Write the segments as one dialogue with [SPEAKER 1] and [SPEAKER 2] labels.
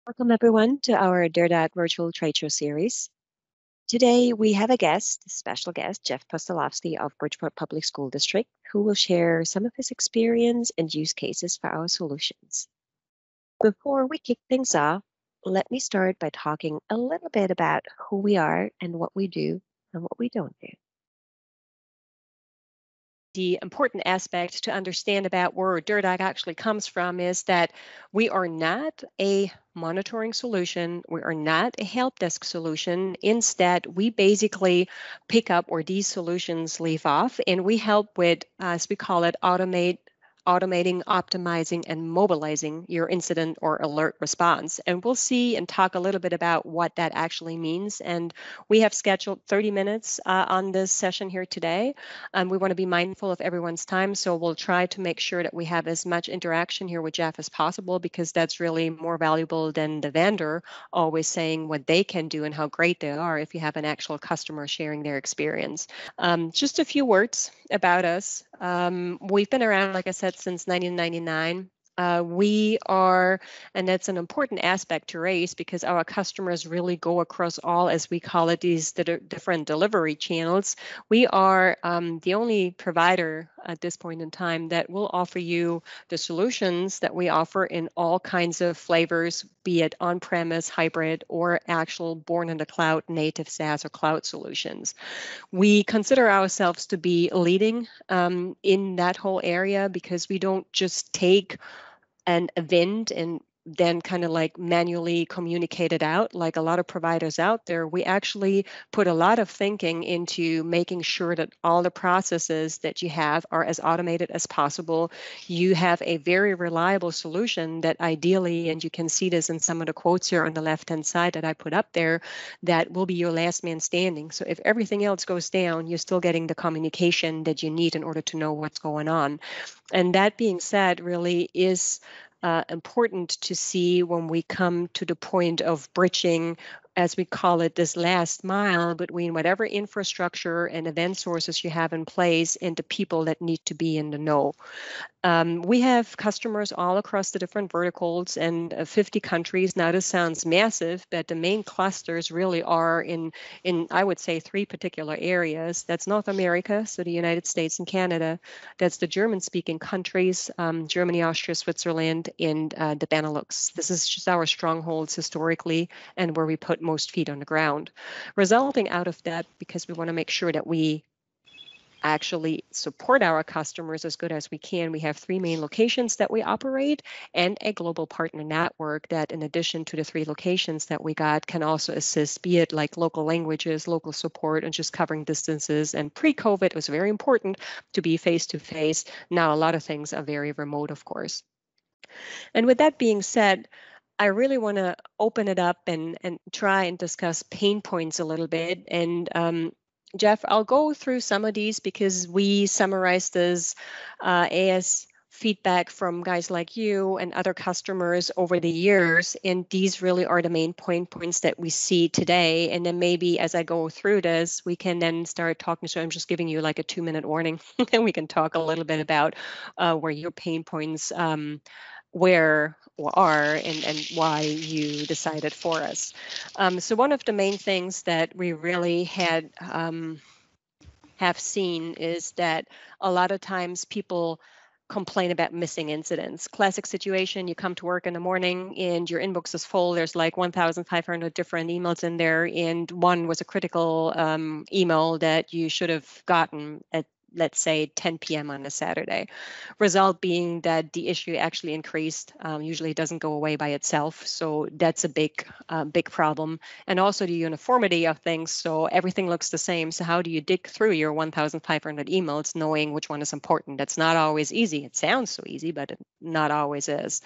[SPEAKER 1] Welcome, everyone, to our Derdack virtual trade show series. Today, we have a special guest, Jeff Postolowski of Bridgeport Public School District, who will share some of his experience and use cases for our solutions. Before we kick things off, let me start by talking a little bit about who we are and what we do and what we don't do. The important aspect to understand about where Derdack actually comes from is that we are not a monitoring solution. We are not a help desk solution. Instead, we basically pick up where these solutions leave off, and we help with, as we call it, automating, optimizing, and mobilizing your incident or alert response. And we'll see and talk a little bit about what that actually means. And we have scheduled 30 minutes on this session here today. We want to be mindful of everyone's time, so we'll try to make sure that we have as much interaction here with Jeff as possible, because that's really more valuable than the vendor always saying what they can do and how great they are if you have an actual customer sharing their experience. Just a few words about us. We've been around, like I said, since 1999. We are, and that's an important aspect to raise because our customers really go across all, as we call it, these different delivery channels. We are the only provider at this point in time that will offer you the solutions that we offer in all kinds of flavors, be it on-premise, hybrid, or actual born in the cloud, native SaaS or cloud solutions. We consider ourselves to be leading in that whole area because we don't just take an event and then kind of like manually communicate it out like a lot of providers out there. We actually put a lot of thinking into making sure that all the processes that you have are as automated as possible. You have a very reliable solution that ideally, and you can see this in some of the quotes here on the left-hand side that I put up there, that will be your last man standing. So if everything else goes down, you're still getting the communication that you need in order to know what's going on. And that being said, really is important to see when we come to the point of bridging, as we call it, this last mile between whatever infrastructure and event sources you have in place and the people that need to be in the know. We have customers all across the different verticals and 50 countries. Now, this sounds massive, but the main clusters really are in I would say, three particular areas. That's North America, so the United States and Canada. That's the German-speaking countries, Germany, Austria, Switzerland, and the Benelux. This is just our strongholds historically and where we put most feet on the ground. Resulting out of that, because we want to make sure that we actually support our customers as good as we can, we have three main locations that we operate and a global partner network that, in addition to the three locations that we got, can also assist, be it like local languages, local support, and just covering distances. And pre-COVID, it was very important to be face-to-face. Now, a lot of things are very remote, of course. And with that being said, I really want to open it up and try and discuss pain points a little bit. And Jeff, I'll go through some of these because we summarized this as feedback from guys like you and other customers over the years. And these really are the main points that we see today. And then maybe as I go through this, we can then start talking. So I'm just giving you like a 2-minute warning and we can talk a little bit about where your pain points where or are and why you decided for us. So one of the main things that we really have seen is that a lot of times people complain about missing incidents. Classic situation, you come to work in the morning and your inbox is full. There's like 1,500 different emails in there, and one was a critical email that you should have gotten at, let's say, 10 p.m. on a Saturday. Result being that the issue actually increased. Usually it doesn't go away by itself. So that's a big problem. And also the uniformity of things. So everything looks the same. So how do you dig through your 1,500 emails knowing which one is important? That's not always easy. It sounds so easy, but it not always is.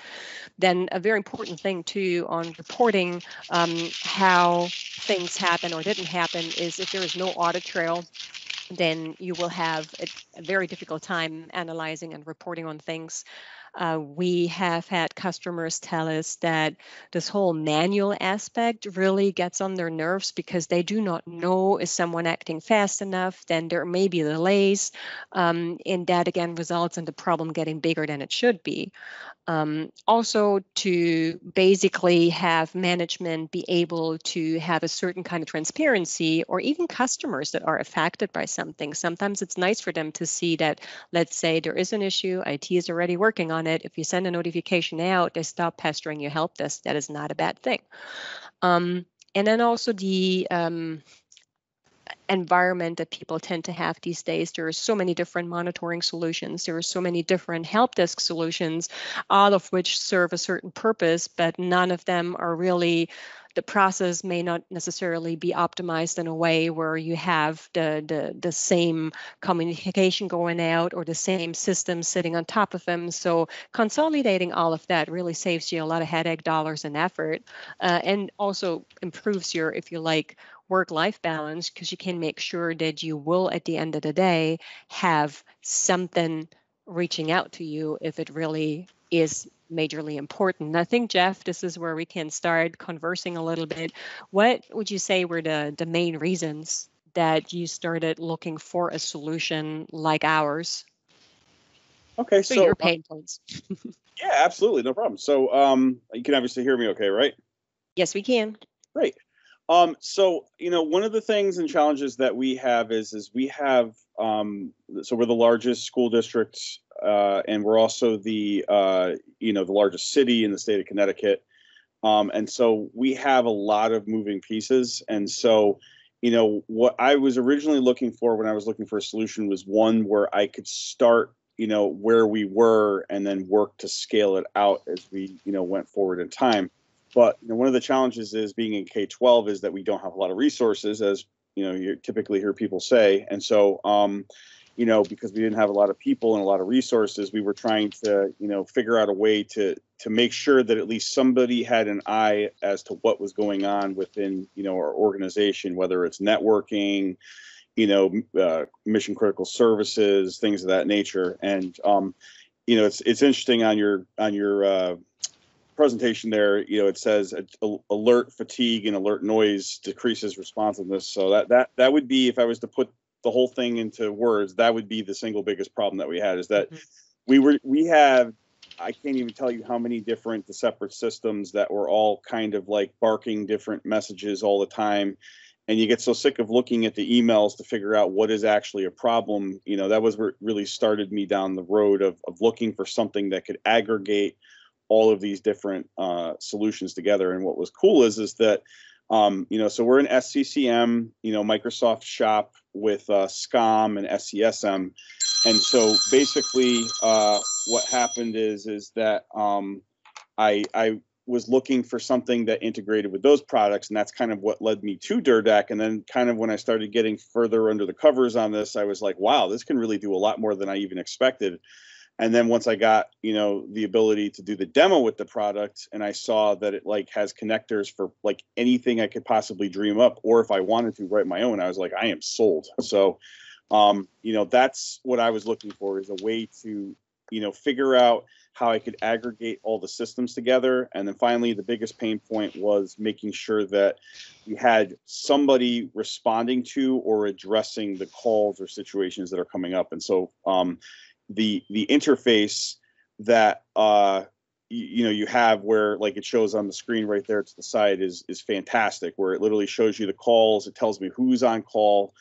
[SPEAKER 1] Then a very important thing too on reporting how things happen or didn't happen is if there is no audit trail, then you will have a very difficult time analyzing and reporting on things. We have had customers tell us that this whole manual aspect really gets on their nerves because they do not know, is someone acting fast enough? Then there may be delays, and that again results in the problem getting bigger than it should be. Also, to basically have management be able to have a certain kind of transparency, or even customers that are affected by something. Sometimes it's nice for them to see that, let's say there is an issue, IT is already working on it. If you send a notification out, they stop pestering your help desk. That is not a bad thing. And then also the environment that people tend to have these days. There are so many different monitoring solutions. There are so many different help desk solutions, all of which serve a certain purpose, but none of them are really, the process may not necessarily be optimized in a way where you have the same communication going out or the same system sitting on top of them. So consolidating all of that really saves you a lot of headache, dollars, and effort, and also improves your, if you like, work-life balance, because you can make sure that you will, at the end of the day, have something reaching out to you if it really is majorly important. And I think, Jeff, this is where we can start conversing a little bit. What would you say were the main reasons that you started looking for a solution like ours?
[SPEAKER 2] Okay,
[SPEAKER 1] So your
[SPEAKER 2] so
[SPEAKER 1] pain points.
[SPEAKER 2] yeah, absolutely, no problem. So you can obviously hear me okay, right?
[SPEAKER 1] Yes, we can.
[SPEAKER 2] Great. So one of the things and challenges that we have is we have so we're the largest school district, and we're also the the largest city in the state of Connecticut. And so we have a lot of moving pieces. And so, what I was originally looking for when I was looking for a solution was one where I could start, where we were and then work to scale it out as we, went forward in time. But one of the challenges is being in K-12 is that we don't have a lot of resources, as you typically hear people say. And so, because we didn't have a lot of people and a lot of resources, we were trying to, figure out a way to make sure that at least somebody had an eye as to what was going on within, our organization, whether it's networking, mission critical services, things of that nature. And, it's interesting on your presentation there, it says alert fatigue and alert noise decreases responsiveness. So that would be, if I was to put the whole thing into words, that would be the single biggest problem that we had, is that we have, I can't even tell you how many different separate systems that were all kind of like barking different messages all the time. And you get so sick of looking at the emails to figure out what is actually a problem. That was what really started me down the road of looking for something that could aggregate all of these different solutions together. And what was cool is that, so we're in SCCM, Microsoft Shop with SCOM and SCSM. And so basically what happened is that I was looking for something that integrated with those products. And that's kind of what led me to Derdack. And then kind of when I started getting further under the covers on this, I was like, wow, this can really do a lot more than I even expected. And then once I got, the ability to do the demo with the product, and I saw that it like has connectors for like anything I could possibly dream up, or if I wanted to write my own, I was like, I am sold. So, that's what I was looking for, is a way to, figure out how I could aggregate all the systems together. And then finally, the biggest pain point was making sure that we had somebody responding to or addressing the calls or situations that are coming up. And so, the interface that you have, where like it shows on the screen right there to the side, is fantastic, where it literally shows you the calls. It tells me who's on call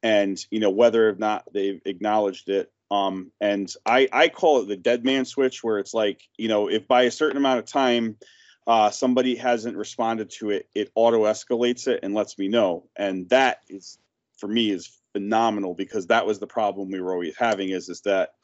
[SPEAKER 2] and whether or not they've acknowledged it. And I call it the dead man switch, where it's like, if by a certain amount of time somebody hasn't responded to it, it auto escalates it and lets me know. And that is, for me, is phenomenal, because that was the problem we were always having, is that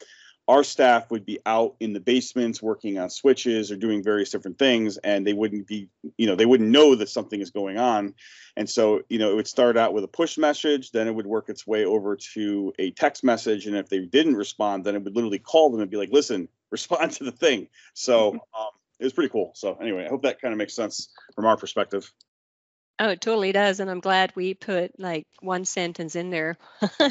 [SPEAKER 2] our staff would be out in the basements working on switches or doing various different things, and they wouldn't be, they wouldn't know that something is going on. And so, it would start out with a push message, then it would work its way over to a text message. And if they didn't respond, then it would literally call them and be like, listen, respond to the thing. So it was pretty cool. So anyway, I hope that kind of makes sense from our perspective.
[SPEAKER 1] Oh, it totally does. And I'm glad we put like one sentence in there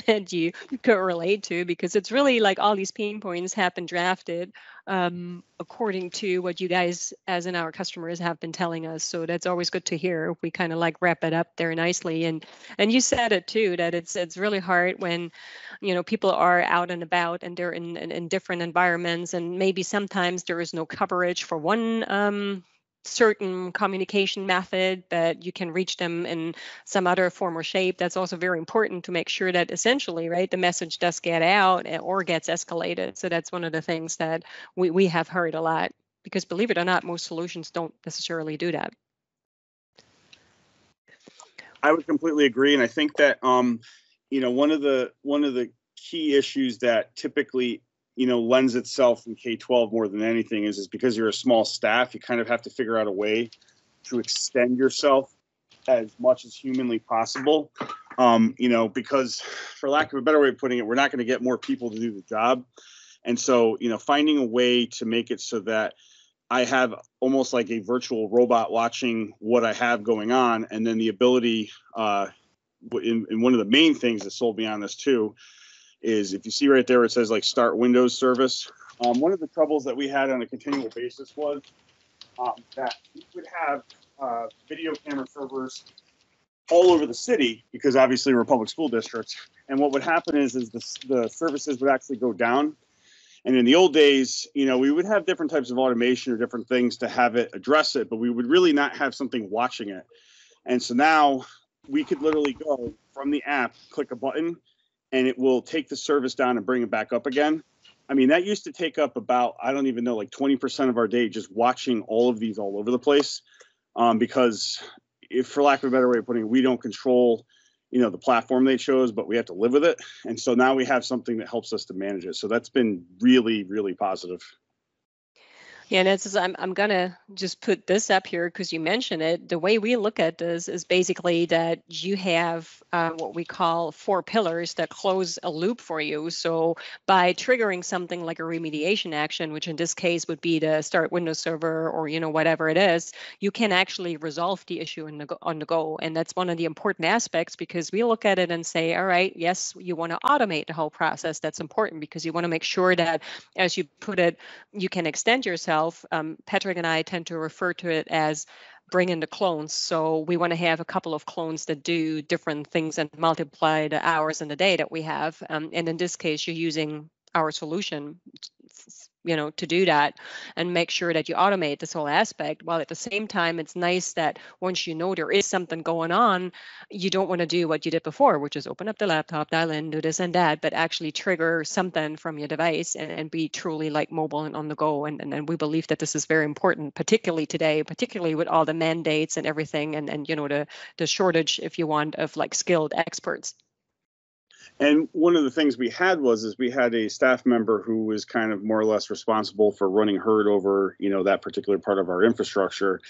[SPEAKER 1] and you could relate to, because it's really like all these pain points have been drafted according to what you guys, as in our customers, have been telling us. So that's always good to hear. We kind of like wrap it up there nicely. And you said it too, that it's really hard when, people are out and about and they're in different environments, and maybe sometimes there is no coverage for one certain communication method, but you can reach them in some other form or shape. That's also very important to make sure that essentially, right, the message does get out or gets escalated. So that's one of the things that we have heard a lot, because believe it or not, most solutions don't necessarily do that.
[SPEAKER 2] I would completely agree, and I think that one of the key issues that typically lends itself in K-12 more than anything is because you're a small staff, you kind of have to figure out a way to extend yourself as much as humanly possible. Because for lack of a better way of putting it, we're not going to get more people to do the job. And so, finding a way to make it so that I have almost like a virtual robot watching what I have going on. And then the ability, in one of the main things that sold me on this too, is if you see right there, it says like start Windows service. One of the troubles that we had on a continual basis was that we would have video camera servers all over the city, because obviously we're a public school district. And what would happen is the services would actually go down. And in the old days, we would have different types of automation or different things to have it address it, but we would really not have something watching it. And so now we could literally go from the app, click a button, and it will take the service down and bring it back up again. I mean, that used to take up about, I don't even know, like 20% of our day just watching all of these all over the place. Because if, for lack of a better way of putting it, we don't control the platform they chose, but we have to live with it. And so now we have something that helps us to manage it. So that's been really, really positive.
[SPEAKER 1] Yeah, and it's, I'm gonna just put this up here because you mentioned it. The way we look at this is basically that you have what we call 4 pillars that close a loop for you. So by triggering something like a remediation action, which in this case would be to start Windows Server or whatever it is, you can actually resolve the issue on the go. And that's one of the important aspects, because we look at it and say, all right, yes, you want to automate the whole process. That's important because you want to make sure that, as you put it, you can extend yourself. Patrick and I tend to refer to it as bring in the clones. So we want to have a couple of clones that do different things and multiply the hours in the day that we have. And in this case, you're using our solution to do that and make sure that you automate this whole aspect, while at the same time it's nice that once you know there is something going on, you don't want to do what you did before, which is open up the laptop, dial in, do this and that, but actually trigger something from your device and be truly like mobile and on the go. And we believe that this is very important, particularly today, particularly with all the mandates and everything, and the shortage, if you want, of like skilled experts.
[SPEAKER 2] And one of the things we had is we had a staff member who was kind of more or less responsible for running herd over, that particular part of our infrastructure.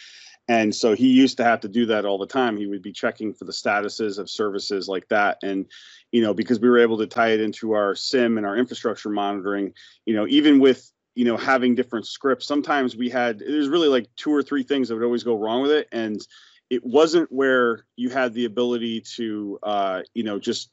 [SPEAKER 2] And so he used to have to do that all the time. He would be checking for the statuses of services like that. And, because we were able to tie it into our SIM and our infrastructure monitoring, even with, having different scripts, sometimes there's really like 2 or 3 things that would always go wrong with it. And it wasn't where you had the ability to, just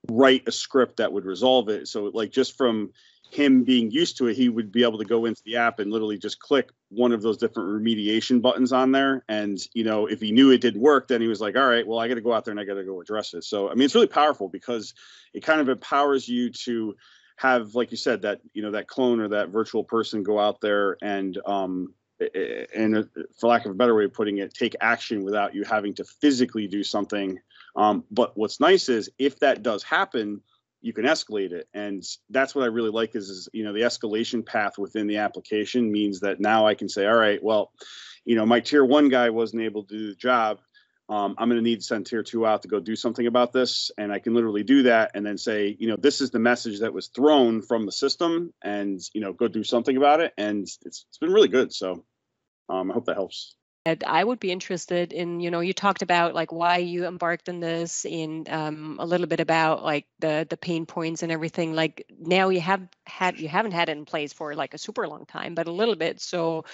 [SPEAKER 2] write a script that would resolve it. So like just from him being used to it, he would be able to go into the app and literally just click one of those different remediation buttons on there. And, if he knew it didn't work, then he was like, all right, well, I got to go out there and I got to go address it. So, I mean, it's really powerful because it kind of empowers you to have, like you said, that, that clone or that virtual person go out there and for lack of a better way of putting it, take action without you having to physically do something. But what's nice is if that does happen, you can escalate it. And that's what I really like is the escalation path within the application means that now I can say, all right, well, my tier 1 guy wasn't able to do the job. I'm going to need to send tier 2 out to go do something about this. And I can literally do that and then say, this is the message that was thrown from the system and, go do something about it. And it's been really good. So I hope that helps.
[SPEAKER 1] I would be interested in, you talked about like why you embarked on this, and a little bit about like the pain points and everything. Like now you haven't had it in place for like a super long time, but a little bit. So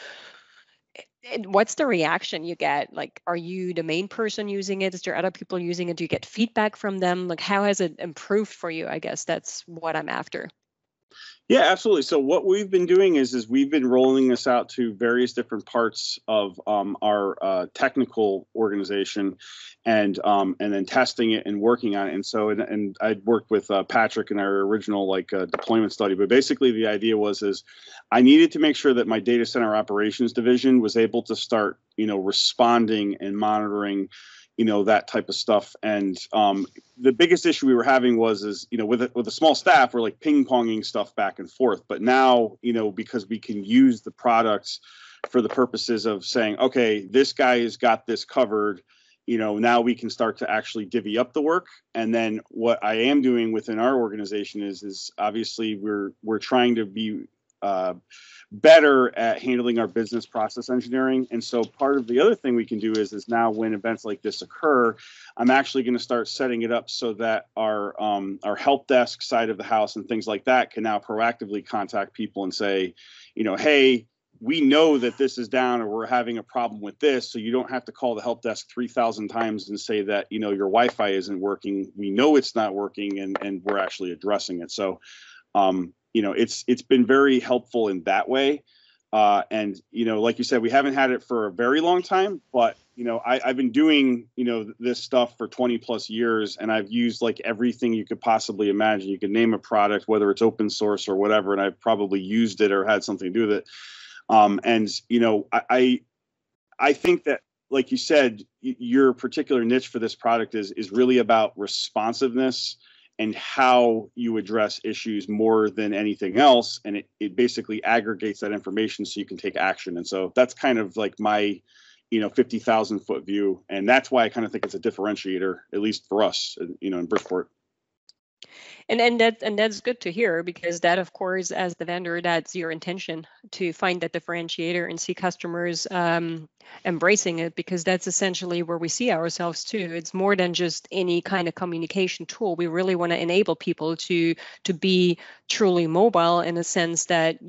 [SPEAKER 1] And what's the reaction you get? Like, are you the main person using it? Is there other people using it? Do you get feedback from them? Like, how has it improved for you? I guess that's what I'm after.
[SPEAKER 2] Yeah, absolutely. So what we've been doing is we've been rolling this out to various different parts of our technical organization, and then testing it and working on it. And so and I'd worked with Patrick in our original deployment study. But basically, the idea was I needed to make sure that my data center operations division was able to start responding and monitoring that type of stuff. And the biggest issue we were having was with a small staff, we're like ping ponging stuff back and forth. But now, because we can use the products for the purposes of saying, okay, this guy has got this covered, now we can start to actually divvy up the work. And then what I am doing within our organization is obviously we're trying to be better at handling our business process engineering. And so part of the other thing we can do is now when events like this occur, I'm actually going to start setting it up so that our help desk side of the house and things like that can now proactively contact people and say, hey, we know that this is down or we're having a problem with this. So you don't have to call the help desk 3,000 times and say that, your Wi-Fi isn't working. We know it's not working and we're actually addressing it. So, it's been very helpful in that way. And, like you said, we haven't had it for a very long time, but, I've been doing, this stuff for 20 plus years, and I've used like everything you could possibly imagine. You could name a product, whether it's open source or whatever, and I've probably used it or had something to do with it. I think that, like you said, your particular niche for this product is really about responsiveness and how you address issues more than anything else. And it basically aggregates that information so you can take action. And so that's kind of like my, 50,000 foot view. And that's why I kind of think it's a differentiator, at least for us, in Bridgeport.
[SPEAKER 1] And that's good to hear, because that, of course, as the vendor, that's your intention, to find that differentiator and see customers embracing it, because that's essentially where we see ourselves too. It's more than just any kind of communication tool. We really want to enable people to be truly mobile, in a sense that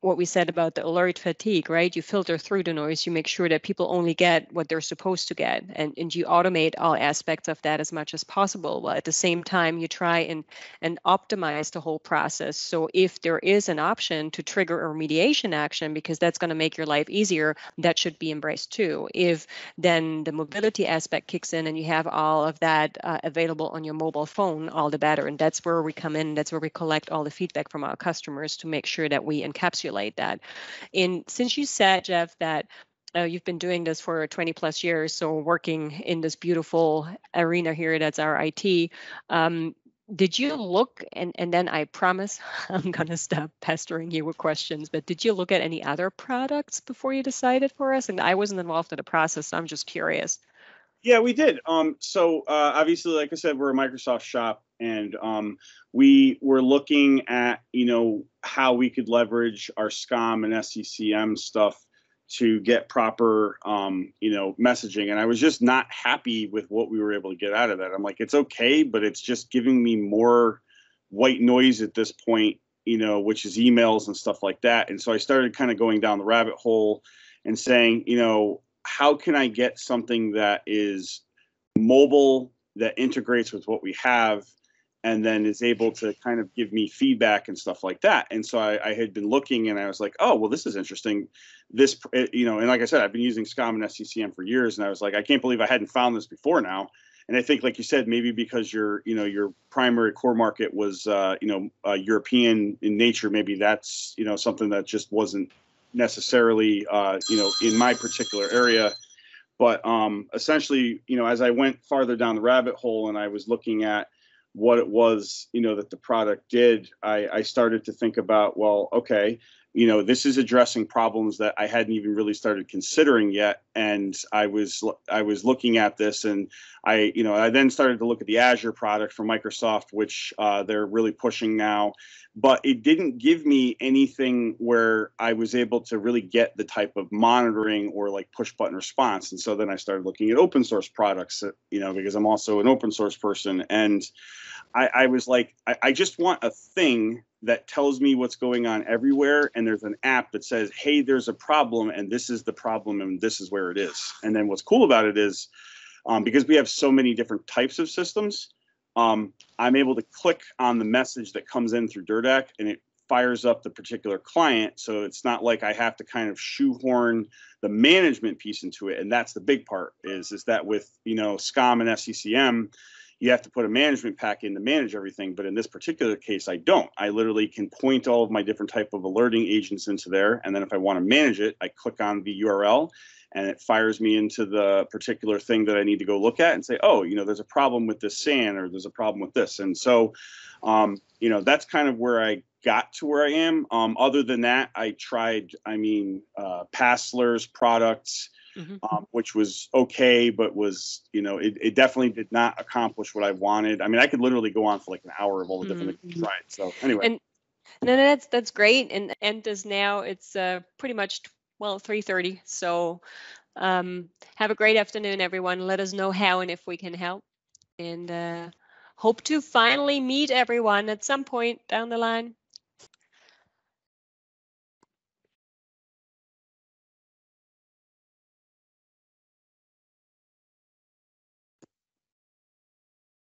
[SPEAKER 1] what we said about the alert fatigue, right? You filter through the noise, you make sure that people only get what they're supposed to get, and you automate all aspects of that as much as possible. While at the same time, you try and optimize the whole process. So if there is an option to trigger a remediation action, because that's going to make your life easier, that should be embraced too. If then the mobility aspect kicks in and you have all of that available on your mobile phone, all the better. And that's where we come in. That's where we collect all the feedback from our customers to make sure that we encapsulate that. And since you said, Jeff, that you've been doing this for 20 plus years, so working in this beautiful arena here, that's our IT, did you look, and then I promise I'm going to stop pestering you with questions, but did you look at any other products before you decided for us? And I wasn't involved in the process, so I'm just curious.
[SPEAKER 2] Yeah, we did. So obviously, like I said, we're a Microsoft shop, and we were looking at, how we could leverage our SCOM and SCCM stuff to get proper, messaging. And I was just not happy with what we were able to get out of that. I'm like, it's okay, but it's just giving me more white noise at this point, which is emails and stuff like that. And so I started kind of going down the rabbit hole and saying, how can I get something that is mobile, that integrates with what we have, and then is able to kind of give me feedback and stuff like that. And so I had been looking, and I was like, oh, well, this is interesting. This, and like I said, I've been using SCOM and SCCM for years, and I was like, I can't believe I hadn't found this before now. And I think, like you said, maybe because your primary core market was, European in nature, maybe that's, something that just wasn't necessarily, in my particular area. But essentially, as I went farther down the rabbit hole and I was looking at what it was, that the product did, I started to think about, well, okay, this is addressing problems that I hadn't even really started considering yet. And I was looking at this, and I then started to look at the Azure product from Microsoft, which they're really pushing now. But it didn't give me anything where I was able to really get the type of monitoring or like push button response. And so then I started looking at open source products, because I'm also an open source person. And I was like, I just want a thing that tells me what's going on everywhere. And there's an app that says, hey, there's a problem and this is the problem and this is where it is. And then what's cool about it is because we have so many different types of systems, I'm able to click on the message that comes in through Derdack and it fires up the particular client. So it's not like I have to kind of shoehorn the management piece into it. And that's the big part is that with, SCOM and SCCM, you have to put a management pack in to manage everything. But in this particular case, I don't. I literally can point all of my different type of alerting agents into there. And then if I want to manage it, I click on the URL and it fires me into the particular thing that I need to go look at and say, oh, there's a problem with this SAN or there's a problem with this. And so, that's kind of where I got to where I am. Other than that, I tried, Passler's products, which was okay, but was, it definitely did not accomplish what I wanted. I mean, I could literally go on for like an hour of all the different things I tried. So anyway.
[SPEAKER 1] And no, that's great. And as now it's pretty much 3:30. So have a great afternoon, everyone. Let us know how and if we can help. And hope to finally meet everyone at some point down the line.